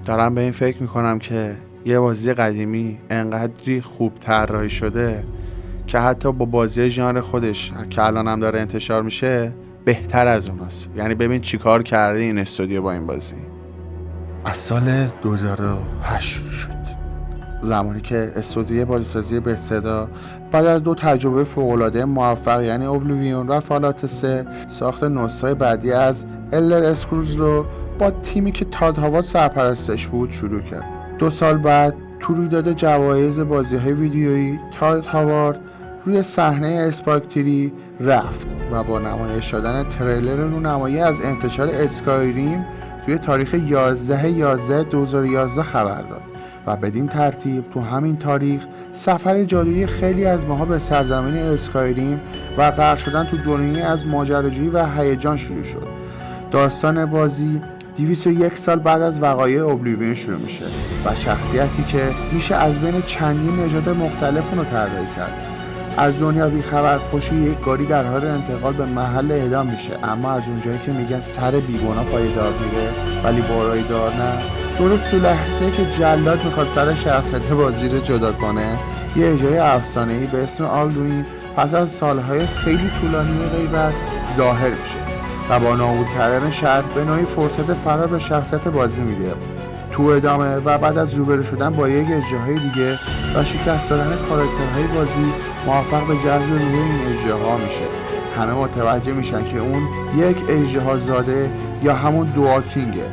دارم به این فکر میکنم که یه بازی قدیمی انقدری خوب طراحی شده که حتی با بازی ژانر خودش که الان هم داره انتشار میشه بهتر از اوناست. یعنی ببین چیکار کرده این استودیو با این بازی. از سال 2008 شد زمانی که استودیو بازیسازی بثزدا بعد از 2 تجربه فوق‌العاده موفق یعنی اوبلیویون و فالات 3 ساخت نسخه بعدی از الدر اسکرولز رو با تیمی که تاد هاوارد سرپرستش بود شروع کرد. 2 سال بعد تو رویداد جوایز بازی‌های ویدیویی تاد هاوارد روی صحنه اسپارک تری رفت و با نمایش شدن تریلر رونمایی از انتشار اسکایریم توی تاریخ 11/11/2011 خبر داد و بدین ترتیب تو همین تاریخ سفر جادویی خیلی از ماها به سرزمین اسکایریم و غرق شدن تو دنیایی از ماجراجویی و هیجان شروع شد. داستان بازی 201 سال بعد از وقایع اوبلیویون شروع میشه و شخصیتی که میشه از بین چندین نژاد مختلف اونو طراحی کرد از دنیا بیخبر پشت یک گاری در حال انتقال به محل اعدام میشه، اما از اونجایی که میگن سر بیگناه پایدار میره ولی برای دار نه. درست تو لحظه که جلاد میخواد سر شخصیت بازی رو جدا کنه یه اجرای افسانه‌ای به اسم آلدوین پس از سالهای خیلی طولانی غیبت ظاهر میشه و با نابود کردن شهر به نوعی فرصت فرار به شخصیت بازی میده. تو ادامه و بعد از روبرو شدن با یک اجراهای دیگه و شکست دادن کاراکترهای بازی موفق به جذب روح این اجراها میشه. همه متوجه میشن که اون یک اژدها زاده یا همون دواکینگه،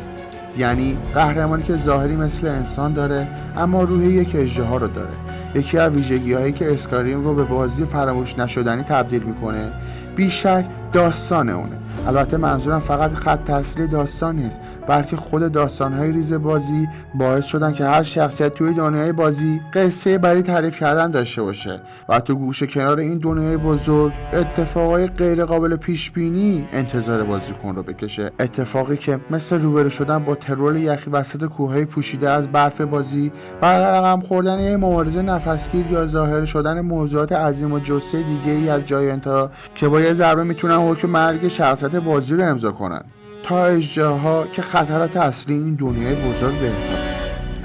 یعنی قهرمانی که ظاهری مثل انسان داره اما روح یک اژدها رو داره. یکی از ویژگی‌هایی که اسکاریم رو به بازی فراموش نشدنی تبدیل میکنه بیشک داستان اونه. البته منظورم فقط خط اصلی داستان نیست، بلکه خود داستان‌های ریز بازی باعث شدن که هر شخصیت توی دنیای بازی قصه برای تعریف کردن داشته باشه و تو گوشه کنار این دنیای بزرگ اتفاقای غیر قابل پیش بینی انتظار بازیکن رو بکشه. اتفاقی که مثل روبرو شدن با ترور یخی وسط کوههای پوشیده از برف بازی و رقم خوردن یک مبارزه نفسگیر یا ظاهر شدن موضوعات عظیم و جثه دیگه‌ای از جاینت‌ها که با یه ضربه میتونن حکم مرگ شخصیت بازی رو امضا کنن تا اژدها که خطرات اصلی این دنیای بزرگ به حساب.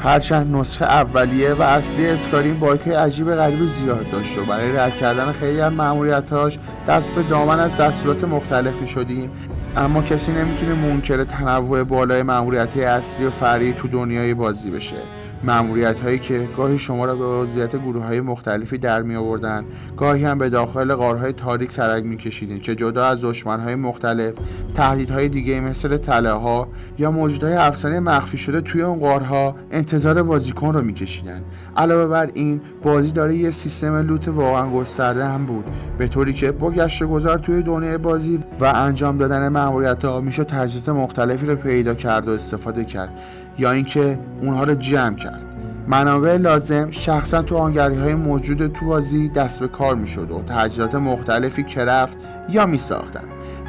هرچند نسخه اولیه و اصلی اسکاریم باگ‌های عجیب غریب زیاد داشت و برای رد کردن خیلی از مأموریت‌هاش دست به دامن از دستورات مختلفی شدیم، اما کسی نمیتونه منکر تنوع بالای مأموریت‌های اصلی و فرعی تو دنیای بازی بشه. مأموریت‌هایی که گاهی شما را به عضویت گروه‌های مختلفی در می‌آوردن، گاهی هم به داخل غارهای تاریک سرک می‌کشیدین که جدا از دشمن‌های مختلف، تهدیدهای دیگه مثل تله‌ها یا موجودهای افسانه مخفی شده توی اون غارها انتظار بازیکن رو می‌کشیدن. علاوه بر این، بازی داره یه سیستم لوت واقعا گسترده هم بود، به طوری که با گشت و گذار توی دنیای بازی و انجام دادن مأموریت‌ها میشه تجهیزات مختلفی رو پیدا کرد و استفاده کرد یا اینکه اونها رو جمع کرد. منابع لازم شخصا تو آنگری‌های موجود تو بازی دست به کار می‌شد و تجهیزات مختلفی کرفت یا می‌ساختن.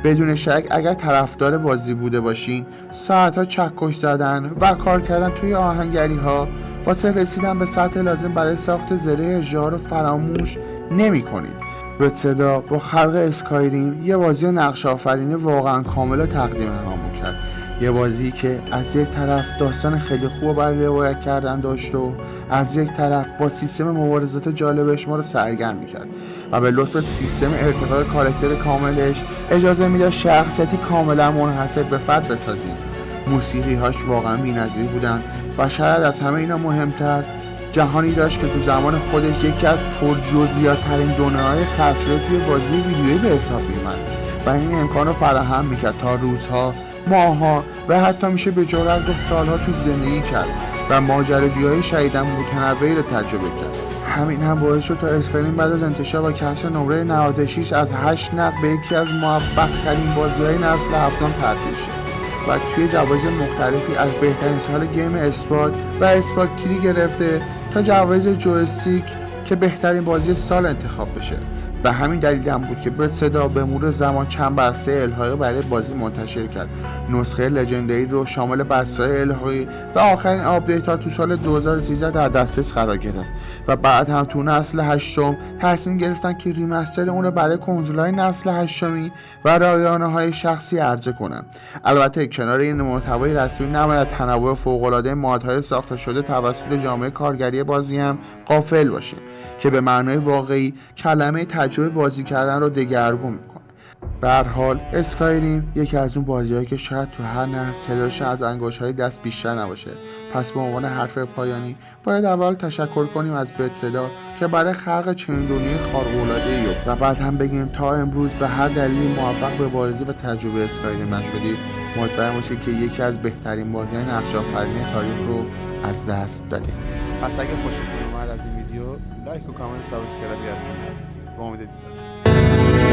بدون شک اگر طرفدار بازی بوده باشین ساعت‌ها چکش زدن و کار کردن توی آهنگری‌ها واسه رسیدن به سطح لازم برای ساخت زره اژدها رو فراموش نمی‌کنید. بثزدا با خلق اسکایریم یه بازی نقش آفرینی واقعا کامل تقدیم همون کرد. یه بازی که از یک طرف داستان خیلی خوب برای روایت کردن داشت و از یک طرف با سیستم مبارزات جالبش ما رو سرگرم میکرد و به لطف سیستم ارتقای کاراکتر کاملش اجازه میداد شخصیتی کاملا منحصر به فرد بسازیم. موسیقی‌هاش واقعا بی‌نظیر بودن و شاید از همه اینا مهمتر جهانی داشت که تو زمان خودش یکی از پرجزئیات‌ترین دنیاهای خلق شده توی بازی ویدیویی به حساب می‌آمد و این امکان رو فراهم میکرد تا روزها، ماه‌ها و حتی میشه به جرات گفت سالها تو زندگی کرد و ماجراجویی شدیداً متنوعی رو تجربه کرد. همین هم باعث شد تا اسکاریم بعد از انتشار با کسر نمره 96 از 8 نقد به یکی از موفق‌ترین بازی‌های نسل هفتم تبدیل شد و توی جوایز مختلفی از بهترین سال گیم اسپاک و اسپاک تری گرفته تا جوایز جویستیک که بهترین بازی سال انتخاب بشه. و همین دلیل هم بود که بتسدا به مرور زمان چند بسته الحاقی برای بازی منتشر کرد. نسخه لژندری رو شامل بسته‌های الحاقی و آخرین آپدیت ها تو سال 2013 در دسترس قرار گرفت و بعد هم تو نسل هشتم تصمیم گرفتن که ریمستر اون رو برای کنسول‌های نسل هشتمی و رایانه‌های شخصی عرضه کنن. البته کنار این محتوای رسمی نباید تنوع فوق‌العاده مادهای ساخته شده توسط جامعه کارگری بازی هم غافل باشیم که به معنای واقعی کلمه تجربه بازی کردن رو دگرگون میکنه. به هر حال اسکایریم یکی از اون بازی‌هایی که شاید تو هر نسل صداش از انگشت‌های دست بیشتر نباشه. پس به عنوان حرف پایانی باید اول تشکر کنیم از بتسدا که برای خلق چنین دنیای خارق‌العاده‌ای و بعد هم بگیم تا امروز به هر دلیلی موفق به بازی و تجربه اسکایریم نشدید، مطمئن باشید که یکی از بهترین بازی‌های نقش‌آفرینی تاریخ رو از دست دادیم. پس اگه خوشتون اومد از این ویدیو لایک و کامنت و سابسکرایب یادتون نره. با امید دیدار.